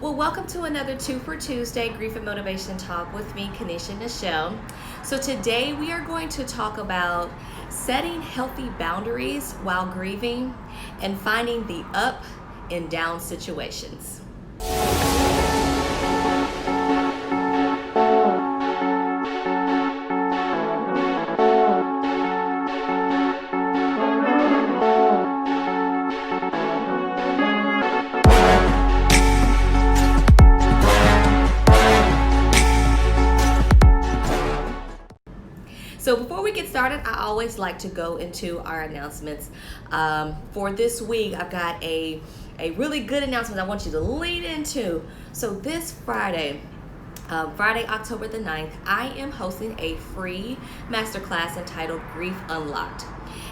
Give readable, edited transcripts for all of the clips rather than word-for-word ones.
Well, welcome to another Two for Tuesday Grief and Motivation Talk with me, Kanisha Nichelle. So today we are going to talk about setting healthy boundaries while grieving and finding the up and down situations. So before we get started, I always like to go into our announcements. For this week, I've got a really good announcement I want you to lean into. So this Friday, October the 9th, I am hosting a free masterclass entitled Grief Unlocked.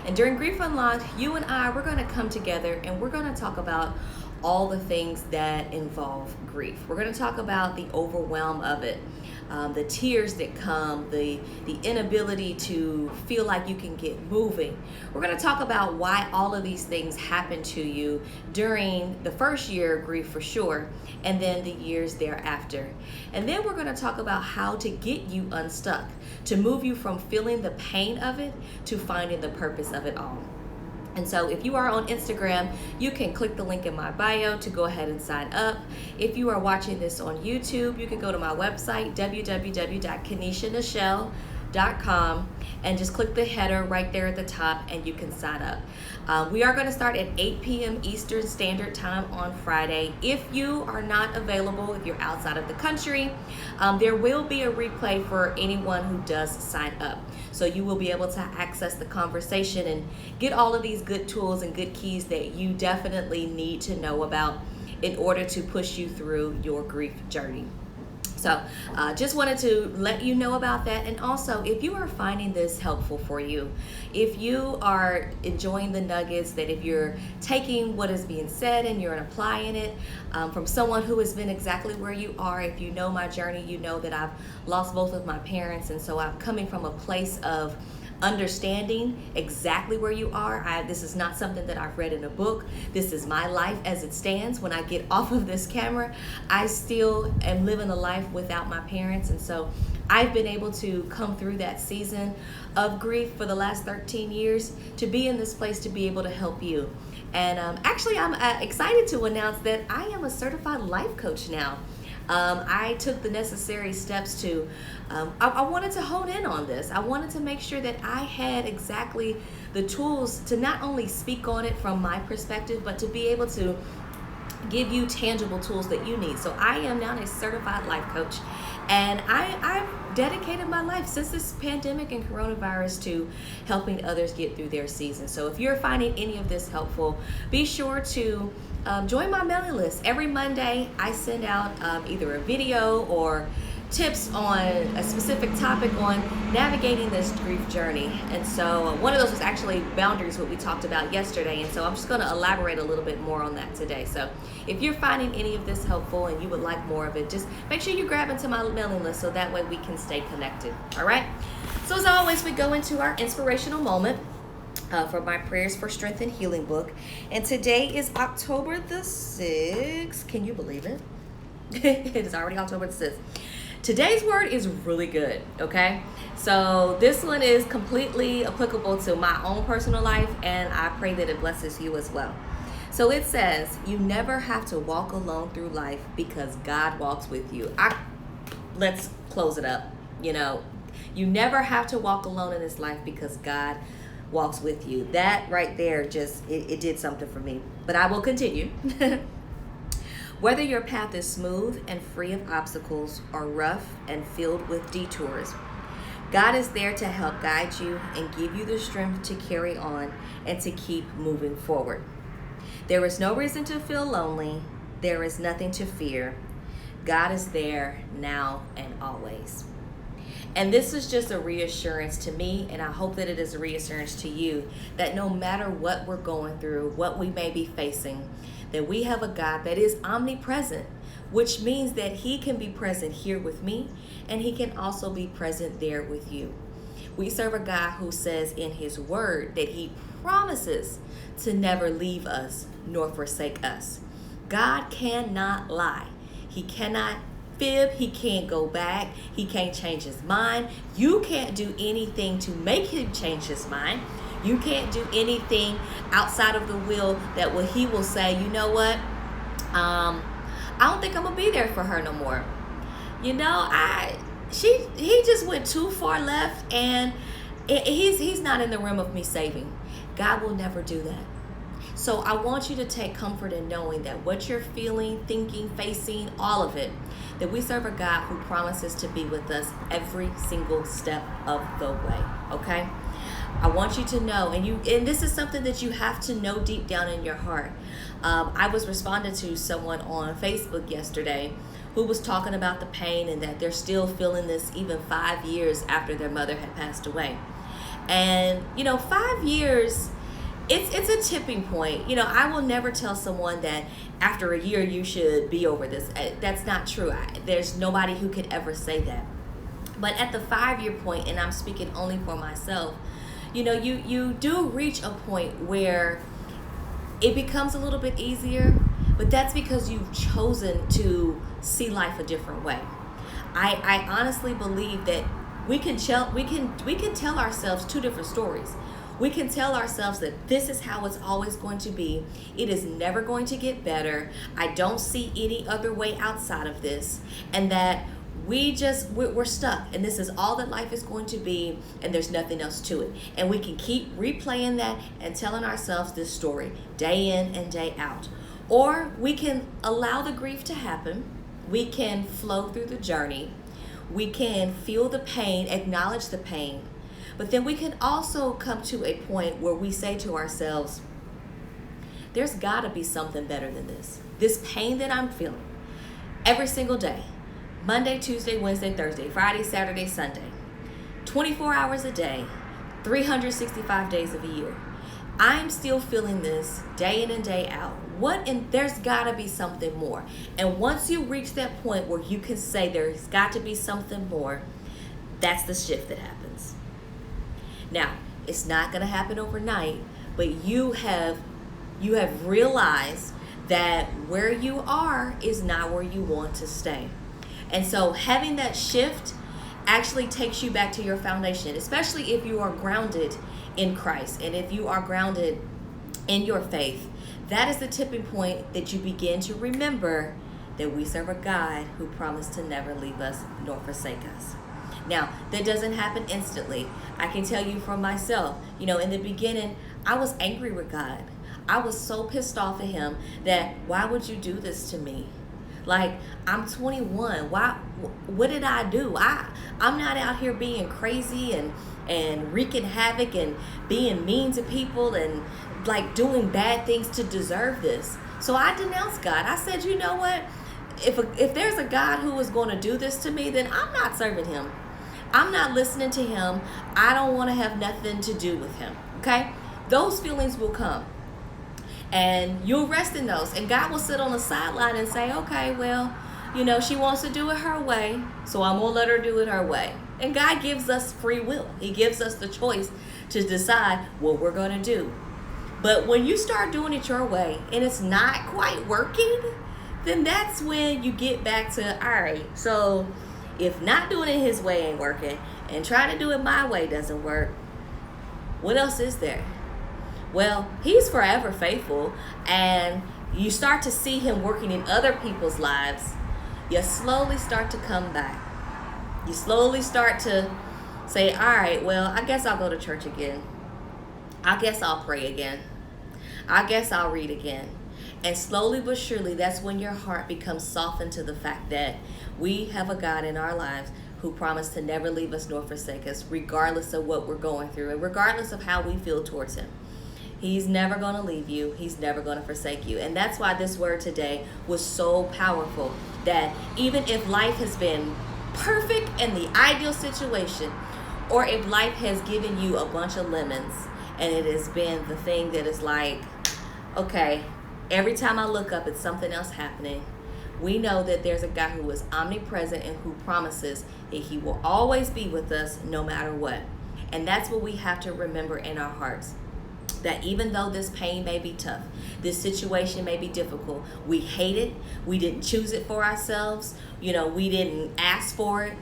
And during Grief Unlocked, you and we're going to come together and we're going to talk about all the things that involve grief. We're going to talk about the overwhelm of it, the tears that come, the inability to feel like you can get moving. We're going to talk about why all of these things happen to you during the first year of grief for sure, and then the years thereafter. And then we're going to talk about how to get you unstuck, to move you from feeling the pain of it to finding the purpose of it all. And so if you are on Instagram, you can click the link in my bio to go ahead and sign up. If you are watching this on YouTube, you can go to my website, www.kanishanichelle.com, and just click the header right there at the top and you can sign up. We are going to start at 8 p.m. Eastern Standard Time on Friday. If you are not available, if you're outside of the country, there will be a replay for anyone who does sign up. So you will be able to access the conversation and get all of these good tools and good keys that you definitely need to know about in order to push you through your grief journey. So just wanted to let you know about that. And also, if you are finding this helpful for you, if you are enjoying the nuggets, that if you're taking what is being said and you're applying it from someone who has been exactly where you are, if you know my journey, you know that I've lost both of my parents. And so I'm coming from a place of understanding exactly where you are. This is not something that I've read in a book. This is my life as it stands. When I get off of this camera, I still am living a life without my parents. And so I've been able to come through that season of grief for the last 13 years to be in this place to be able to help you. And actually, I'm excited to announce that I am a certified life coach now. I took the necessary steps to, I wanted to hone in on this. I wanted to make sure that I had exactly the tools to not only speak on it from my perspective, but to be able to give you tangible tools that you need. So I am now a certified life coach, and I've dedicated my life since this pandemic and coronavirus to helping others get through their season. So if you're finding any of this helpful, be sure to join my mailing list. Every Monday, I send out either a video or tips on a specific topic on navigating this grief journey. And so one of those was actually boundaries, what we talked about yesterday. And so I'm just going to elaborate a little bit more on that today. So if you're finding any of this helpful and you would like more of it, just make sure you grab into my mailing list so that way we can stay connected. All right. So as always, we go into our inspirational moment for my Prayers for Strength and Healing book. And today is October the 6th. Can you believe it? It is already October the 6th. Today's word is really good, okay? So this one is completely applicable to my own personal life, and I pray that it blesses you as well. So it says, you never have to walk alone through life because God walks with you. Let's close it up. You you never have to walk alone in this life because God walks with you. That right there just, it did something for me. But I will continue. Whether your path is smooth and free of obstacles or rough and filled with detours, God is there to help guide you and give you the strength to carry on and to keep moving forward. There is no reason to feel lonely. There is nothing to fear. God is there now and always. And this is just a reassurance to me, and I hope that it is a reassurance to you, that no matter what we're going through, what we may be facing, that we have a God that is omnipresent, which means that he can be present here with me, and he can also be present there with you. We serve a God who says in his word that he promises to never leave us nor forsake us. God cannot lie. He cannot fib. He can't go back. He can't change his mind. You can't do anything to make him change his mind. You can't do anything outside of the will that he will say, you know what? I don't think I'm gonna be there for her no more. You know, he just went too far left, and he's not in the realm of me saving. God will never do that. So I want you to take comfort in knowing that what you're feeling, thinking, facing, all of it, that we serve a God who promises to be with us every single step of the way. Okay? I want you to know, and this is something that you have to know deep down in your heart. I was responding to someone on Facebook yesterday who was talking about the pain and that they're still feeling this even 5 years after their mother had passed away. And 5 years, it's a tipping point. I will never tell someone that after a year you should be over this. That's not true. There's nobody who could ever say that. But at the 5-year point, and I'm speaking only for myself, you do reach a point where it becomes a little bit easier, but that's because you've chosen to see life a different way. I honestly believe that we can tell ourselves two different stories. We can tell ourselves that this is how it's always going to be. It is never going to get better. I don't see any other way outside of this, and that we're stuck, and this is all that life is going to be, and there's nothing else to it. And we can keep replaying that and telling ourselves this story day in and day out. Or we can allow the grief to happen. We can flow through the journey. We can feel the pain, acknowledge the pain. But then we can also come to a point where we say to ourselves, there's got to be something better than this. This pain that I'm feeling every single day, Monday, Tuesday, Wednesday, Thursday, Friday, Saturday, Sunday, 24 hours a day, 365 days of a year. I'm still feeling this day in and day out. There's got to be something more. And once you reach that point where you can say there's got to be something more, that's the shift that happens. Now, it's not going to happen overnight, but you have realized that where you are is not where you want to stay. And so having that shift actually takes you back to your foundation, especially if you are grounded in Christ and if you are grounded in your faith. That is the tipping point that you begin to remember that we serve a God who promised to never leave us nor forsake us. Now, that doesn't happen instantly. I can tell you from myself, in the beginning, I was angry with God. I was so pissed off at him that why would you do this to me? Like, I'm 21. What did I do? I'm not out here being crazy and wreaking havoc and being mean to people and like doing bad things to deserve this. So I denounced God. I said, you know what? If there's a God who is going to do this to me, then I'm not serving him. I'm not listening to him. I don't want to have nothing to do with him. Okay? Those feelings will come. And you'll rest in those. And God will sit on the sideline and say, okay, well, she wants to do it her way, so I'm going to let her do it her way. And God gives us free will. He gives us the choice to decide what we're going to do. But when you start doing it your way and it's not quite working, then that's when you get back to, all right, so if not doing it his way ain't working and trying to do it my way doesn't work, what else is there? Well, he's forever faithful, and you start to see him working in other people's lives. You slowly start to come back. You slowly start to say, all right, well, I guess I'll go to church again. I guess I'll pray again. I guess I'll read again. And slowly but surely, that's when your heart becomes softened to the fact that we have a God in our lives who promised to never leave us nor forsake us, regardless of what we're going through and regardless of how we feel towards him. He's never going to leave you. He's never going to forsake you. And that's why this word today was so powerful, that even if life has been perfect and the ideal situation, or if life has given you a bunch of lemons and it has been the thing that is like, okay, every time I look up, it's something else happening. We know that there's a God who is omnipresent and who promises that he will always be with us no matter what. And that's what we have to remember in our hearts. that even though this pain may be tough, this situation may be difficult, we hate it, we didn't choose it for ourselves, we didn't ask for it.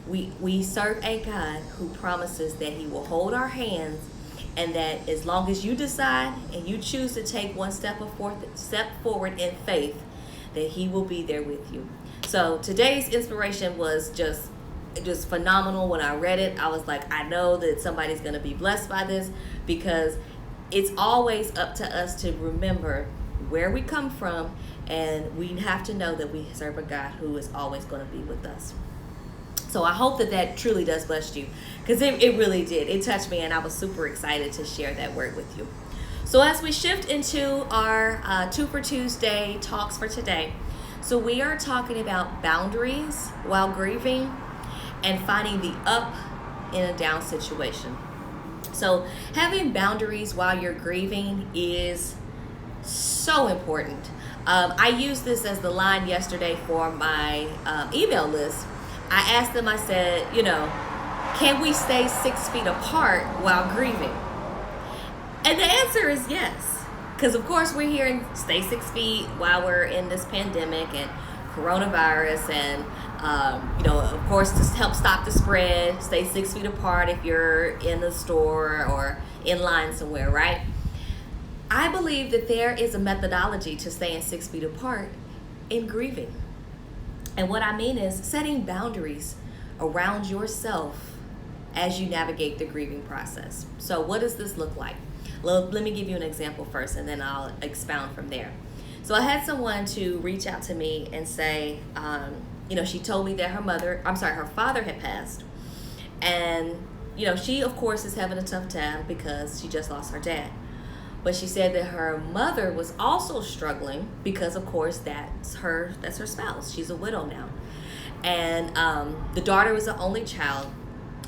We serve a God who promises that he will hold our hands, and that as long as you decide and you choose to take one step forward in faith, that he will be there with you. So today's inspiration was just phenomenal. When I read it, I was like, I know that somebody's going to be blessed by this, because it's always up to us to remember where we come from, and we have to know that we serve a God who is always going to be with us. So I hope that truly does bless you, because it really did. It touched me, and I was super excited to share that word with you. So as we shift into our 2 for Tuesday talks for today, so we are talking about boundaries while grieving and finding the up in a down situation. So having boundaries while you're grieving is so important. I used this as the line yesterday for my email list. I asked them, I said, can we stay 6 feet apart while grieving? And the answer is yes. Because of course we're hearing stay 6 feet while we're in this pandemic and coronavirus, and of course, to help stop the spread, stay 6 feet apart if you're in the store or in line somewhere, right? I believe that there is a methodology to staying 6 feet apart in grieving. And what I mean is setting boundaries around yourself as you navigate the grieving process. So what does this look like? Let me give you an example first, and then I'll expound from there. So I had someone to reach out to me and say, she told me that her father had passed. And, she, of course, is having a tough time because she just lost her dad. But she said that her mother was also struggling because, of course, that's her spouse. She's a widow now. And the daughter was the only child.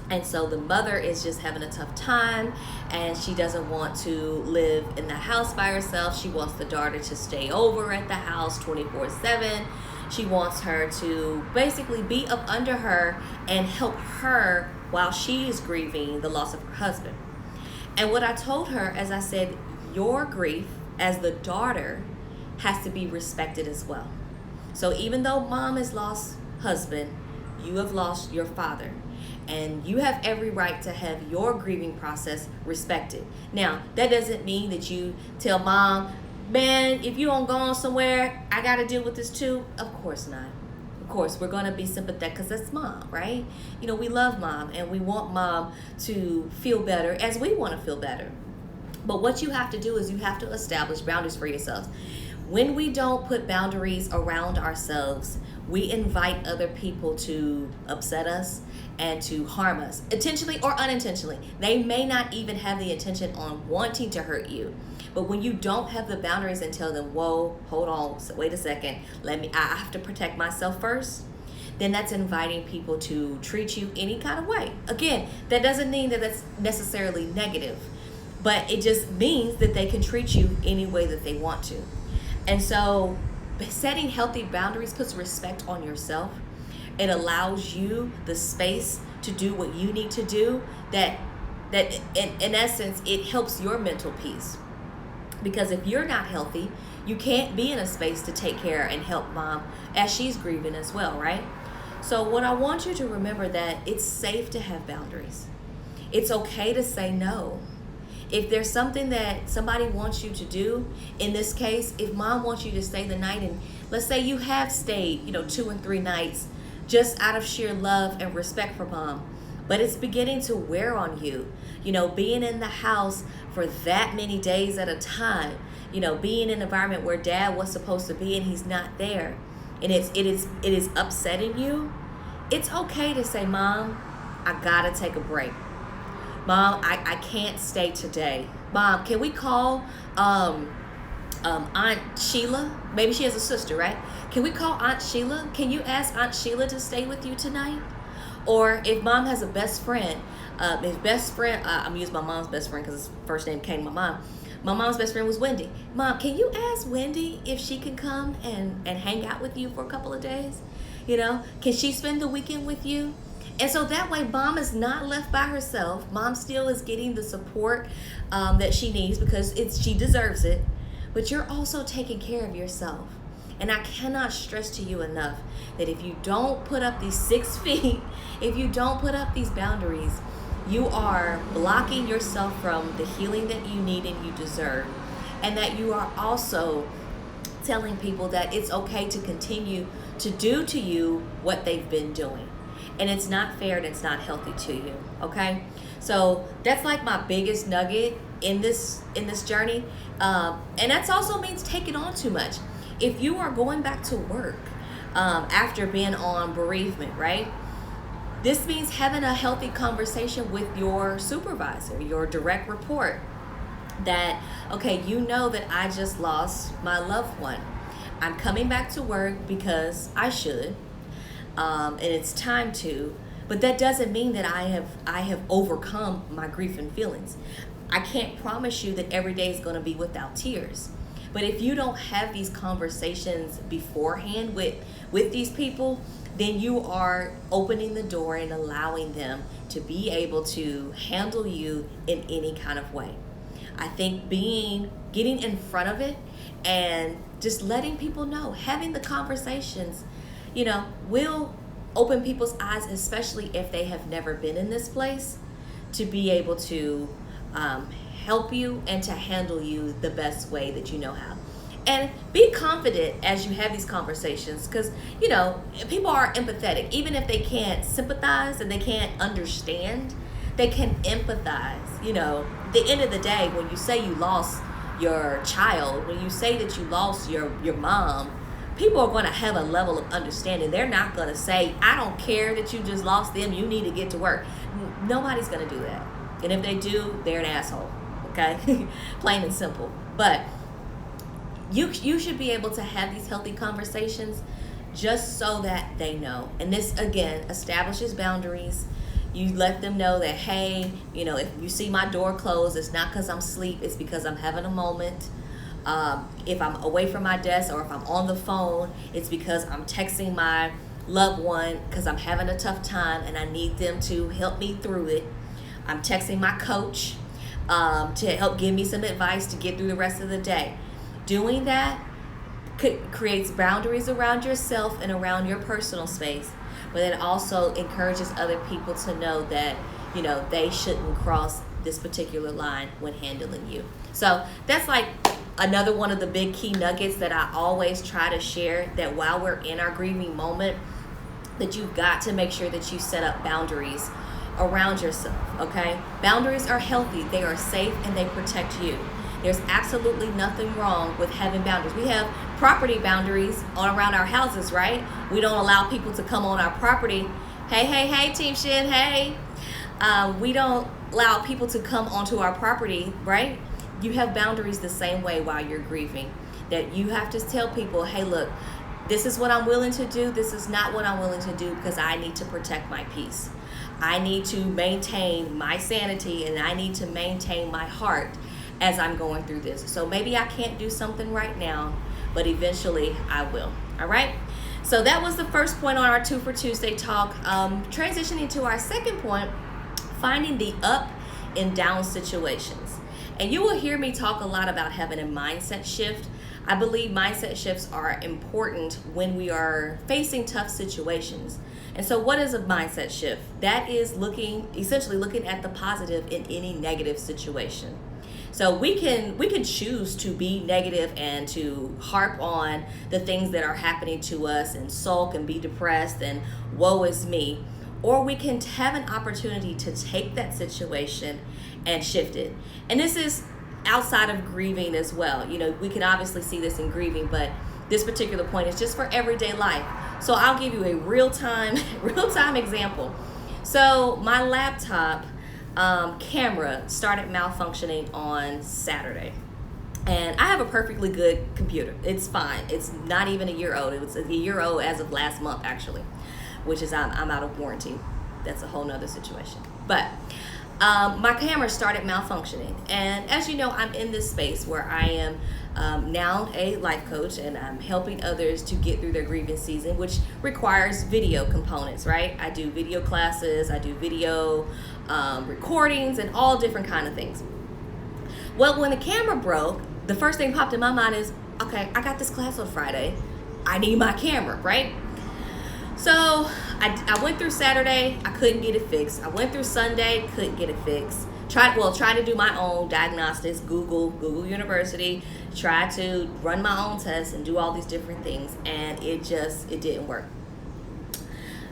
And so the mother is just having a tough time, and she doesn't want to live in the house by herself. She wants the daughter to stay over at the house 24/7. She wants her to basically be up under her and help her while she is grieving the loss of her husband. And what I told her, as I said, your grief as the daughter has to be respected as well. So even though mom has lost husband, you have lost your father. And you have every right to have your grieving process respected. Now, that doesn't mean that you tell mom, man, if you don't go on somewhere, I got to deal with this too. Of course not. Of course, we're going to be sympathetic because that's mom, right? We love mom, and we want mom to feel better as we want to feel better. But what you have to do is you have to establish boundaries for yourselves. When we don't put boundaries around ourselves, we invite other people to upset us and to harm us, intentionally or unintentionally. They may not even have the intention on wanting to hurt you. But when you don't have the boundaries and tell them, whoa, hold on, wait a second, I have to protect myself first, then that's inviting people to treat you any kind of way. Again, that doesn't mean that that's necessarily negative, but it just means that they can treat you any way that they want to. And so setting healthy boundaries puts respect on yourself. It allows you the space to do what you need to do, that in essence, it helps your mental peace. Because if you're not healthy, you can't be in a space to take care and help mom as she's grieving as well, right? So what I want you to remember, that it's safe to have boundaries. It's okay to say no. If there's something that somebody wants you to do, in this case, if mom wants you to stay the night, and let's say you have stayed, 2 and 3 nights, just out of sheer love and respect for mom, but it's beginning to wear on you, being in the house for that many days at a time, being in an environment where dad was supposed to be and he's not there, and it is upsetting you. It's okay to say, mom, I gotta take a break. Mom, I can't stay today. Mom, can we call Aunt Sheila? Maybe she has a sister, right? Can we call Aunt Sheila? Can you ask Aunt Sheila to stay with you tonight? Or if mom has a best friend, I'm using my mom's best friend because his first name came to my mom. My mom's best friend was Wendy. Mom, can you ask Wendy if she can come and hang out with you for a couple of days? Can she spend the weekend with you? And so that way, mom is not left by herself. Mom still is getting the support that she needs because she deserves it. But you're also taking care of yourself. And I cannot stress to you enough that if you don't put up these 6 feet, if you don't put up these boundaries, you are blocking yourself from the healing that you need and you deserve. And that you are also telling people that it's okay to continue to do to you what they've been doing. And it's not fair and it's not healthy to you, okay? So that's like my biggest nugget in this journey. And that also means taking on too much. If you are going back to work after being on bereavement, right? This means having a healthy conversation with your supervisor, your direct report, that, okay, you know that I just lost my loved one. I'm coming back to work because I should, and it's time to, but that doesn't mean that I have overcome my grief and feelings. I can't promise you that every day is going to be without tears. But if you don't have these conversations beforehand with these people, then you are opening the door and allowing them to be able to handle you in any kind of way. I think getting in front of it and just letting people know, having the conversations, will open people's eyes, especially if they have never been in this place, to be able to help you and to handle you the best way that you know how. And be confident as you have these conversations, because people are empathetic. Even if they can't sympathize and they can't understand, they can empathize. The end of the day, when you say you lost your child, when you say that you lost your mom, people are going to have a level of understanding. They're not going to say, I don't care that you just lost them, you need to get to work. Nobody's going to do that. And if they do, they're an asshole. Okay? Plain and simple. But you should be able to have these healthy conversations just so that they know. And this, again, establishes boundaries. You let them know that, hey, if you see my door closed, it's not because I'm asleep, it's because I'm having a moment. If I'm away from my desk or if I'm on the phone, it's because I'm texting my loved one because I'm having a tough time and I need them to help me through it. I'm texting my coach to help give me some advice to get through the rest of the day. Doing that creates boundaries around yourself and around your personal space, but it also encourages other people to know that, they shouldn't cross this particular line when handling you. So that's like another one of the big key nuggets that I always try to share, that while we're in our grieving moment, that you've got to make sure that you set up boundaries around yourself, okay? Boundaries are healthy, they are safe, and they protect you. There's absolutely nothing wrong with having boundaries. We have property boundaries all around our houses, right? We don't allow people to come on our property. Hey, Team Shin, hey. We don't allow people to come onto our property, right? You have boundaries the same way while you're grieving. That you have to tell people, hey, look, this is what I'm willing to do. This is not what I'm willing to do because I need to protect my peace. I need to maintain my sanity and I need to maintain my heart as I'm going through this. So maybe I can't do something right now, but eventually I will. All right? So that was the first point on our 2 for Tuesday talk. Transitioning to our second point, finding the up and down situations. And you will hear me talk a lot about having a mindset shift. I believe mindset shifts are important when we are facing tough situations. And so what is a mindset shift? That is essentially looking at the positive in any negative situation. So we can choose to be negative and to harp on the things that are happening to us and sulk and be depressed and woe is me. Or we can have an opportunity to take that situation and shift it. And this is outside of grieving as well. We can obviously see this in grieving, but this particular point is just for everyday life. So I'll give you a real-time example. So my laptop camera started malfunctioning on Saturday. And I have a perfectly good computer. It's fine. It's not even a year old. It was a year old as of last month, actually, which is I'm out of warranty. That's a whole nother situation. But my camera started malfunctioning. And as you know, I'm in this space where I am now a life coach, and I'm helping others to get through their grieving season, which requires video components, right? I do video classes, I do video recordings, and all different kind of things. Well, when the camera broke, the first thing popped in my mind is, okay, I got this class on Friday. I need my camera, right? So I went through Saturday, I couldn't get it fixed. I went through Sunday, couldn't get it fixed. Tried to do my own diagnostics, Google University, tried to run my own tests and do all these different things, and it didn't work.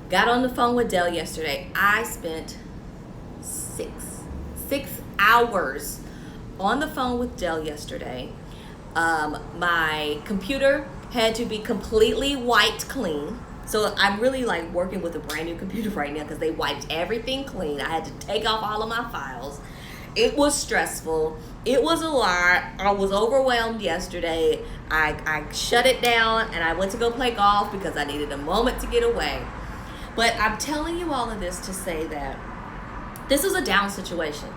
Got on the phone with Dell yesterday. I spent six hours on the phone with Dell yesterday. My computer had to be completely wiped clean. So I'm really like working with a brand new computer right now because they wiped everything clean. I had to take off all of my files. It was stressful. It was a lot. I was overwhelmed yesterday. I shut it down and I went to go play golf because I needed a moment to get away. But I'm telling you all of this to say that this is a down situation.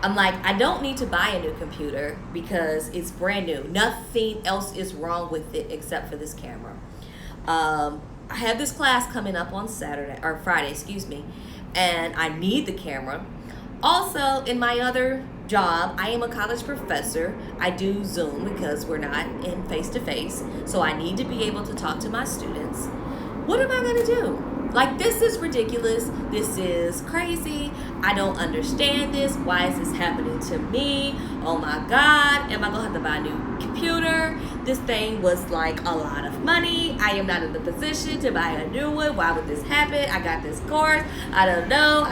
I'm like, I don't need to buy a new computer because it's brand new. Nothing else is wrong with it except for this camera. I have this class coming up on Friday, and I need the camera. Also, in my other job, I am a college professor. I do Zoom because we're not in face-to-face, so I need to be able to talk to my students. What am I gonna do? Like, this is ridiculous. This is crazy. I don't understand this. Why is this happening to me? Oh my God, am I gonna have to buy a new computer? This thing was like a lot of money. I am not in the position to buy a new one. Why would this happen? I got this course. I don't know.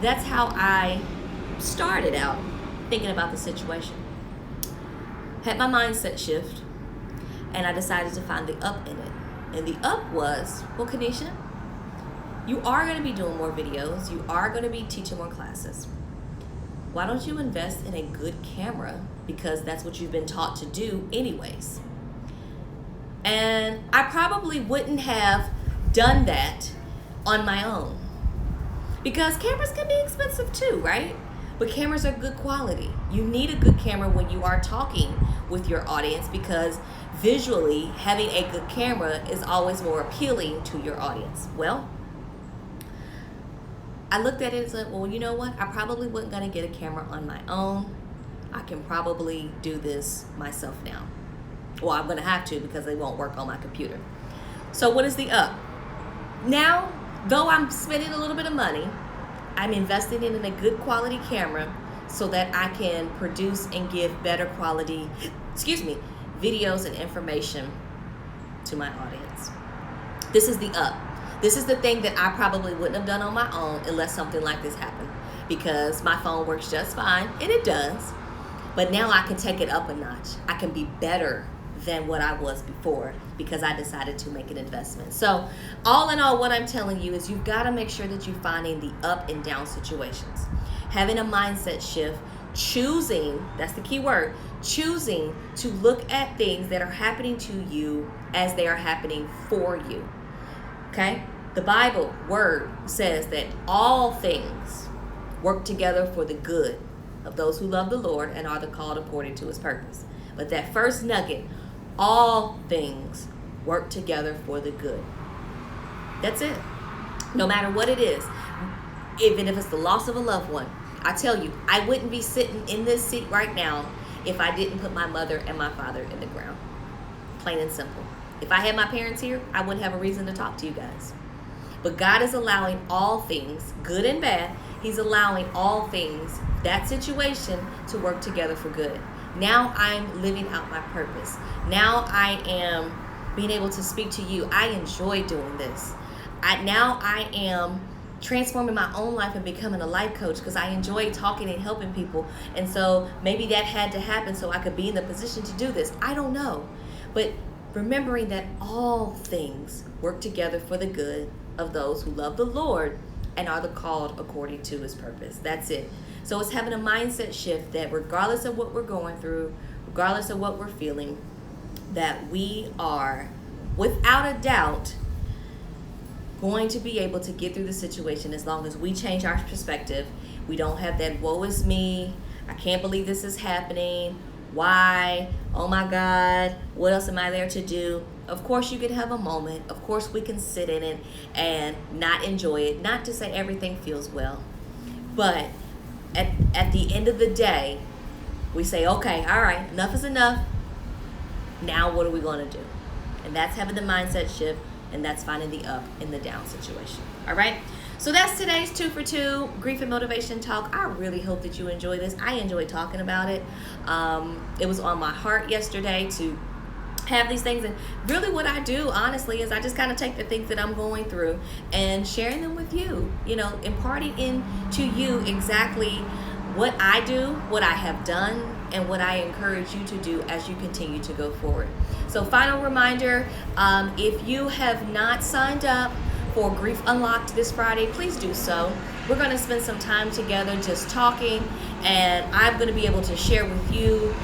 That's how I started out thinking about the situation. Had my mindset shift, and I decided to find the up in it. And the up was, well, Kanisha, you are going to be doing more videos. You are going to be teaching more classes. Why don't you invest in a good camera? Because that's what you've been taught to do anyways. And I probably wouldn't have done that on my own. Because cameras can be expensive too, right? But cameras are good quality. You need a good camera when you are talking with your audience because visually, having a good camera is always more appealing to your audience. Well, I looked at it and said, well, you know what? I probably wasn't going to get a camera on my own. I can probably do this myself now. Well, I'm going to have to because they won't work on my computer. So what is the up? Now, though I'm spending a little bit of money, I'm investing in a good quality camera so that I can produce and give better quality, videos and information to my audience. This is the up. This is the thing that I probably wouldn't have done on my own unless something like this happened, because my phone works just fine, and it does. But now I can take it up a notch. I can be better than what I was before because I decided to make an investment. So all in all, what I'm telling you is you've got to make sure that you're finding the up and down situations. Having a mindset shift, choosing, that's the key word, choosing to look at things that are happening to you as they are happening for you. Okay? The Bible word says that all things work together for the good of those who love the Lord and are the called according to his purpose. But that first nugget, all things work together for the good. That's it. No matter what it is, even if it's the loss of a loved one, I tell you, I wouldn't be sitting in this seat right now if I didn't put my mother and my father in the ground. Plain and simple. If I had my parents here, I wouldn't have a reason to talk to you guys. But God is allowing all things, good and bad, he's allowing all things, that situation, to work together for good. Now I'm living out my purpose. Now I am being able to speak to you. I enjoy doing this. Now I am transforming my own life and becoming a life coach because I enjoy talking and helping people. And so maybe that had to happen so I could be in the position to do this. I don't know. But remembering that all things work together for the good of those who love the Lord and are the called according to his purpose. That's it. So it's having a mindset shift that regardless of what we're going through, regardless of what we're feeling, that we are, without a doubt, going to be able to get through the situation as long as we change our perspective. We don't have that woe is me, I can't believe this is happening, why, oh my God, what else am I there to do? Of course you can have a moment. Of course we can sit in it and not enjoy it. Not to say everything feels well, but at the end of the day, we say, okay, all right, enough is enough. Now what are we going to do? And that's having the mindset shift, and that's finding the up in the down situation. All right? So that's today's 2 for 2 grief and motivation talk. I really hope that you enjoy this. I enjoy talking about it. It was on my heart yesterday to have these things, and really what I do honestly is I just kind of take the things that I'm going through and sharing them with you, imparting into you exactly what I do, what I have done, and what I encourage you to do as you continue to go forward. So final reminder, if you have not signed up for Grief Unlocked this Friday, please do so. We're going to spend some time together just talking, and I'm going to be able to share with you,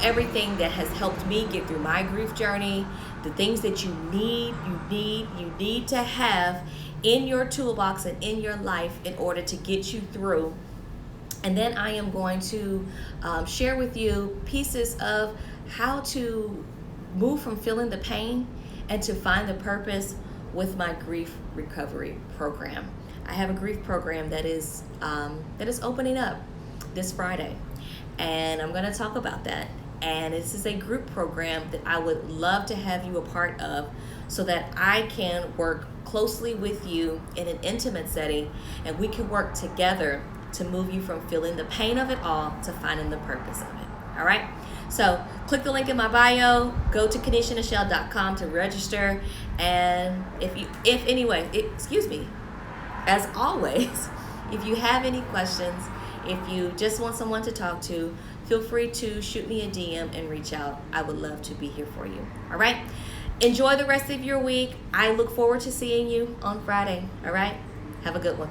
everything that has helped me get through my grief journey, the things that you need to have in your toolbox and in your life in order to get you through. And then I am going to share with you pieces of how to move from feeling the pain and to find the purpose with my grief recovery program. I have a grief program that is opening up this Friday, and I'm going to talk about that. And this is a group program that I would love to have you a part of, so that I can work closely with you in an intimate setting, and we can work together to move you from feeling the pain of it all to finding the purpose of it. All right? So click the link in my bio, go to KanishaNichelle.com to register. And as always, if you have any questions, if you just want someone to talk to, feel free to shoot me a DM and reach out. I would love to be here for you. All right? Enjoy the rest of your week. I look forward to seeing you on Friday. All right? Have a good one.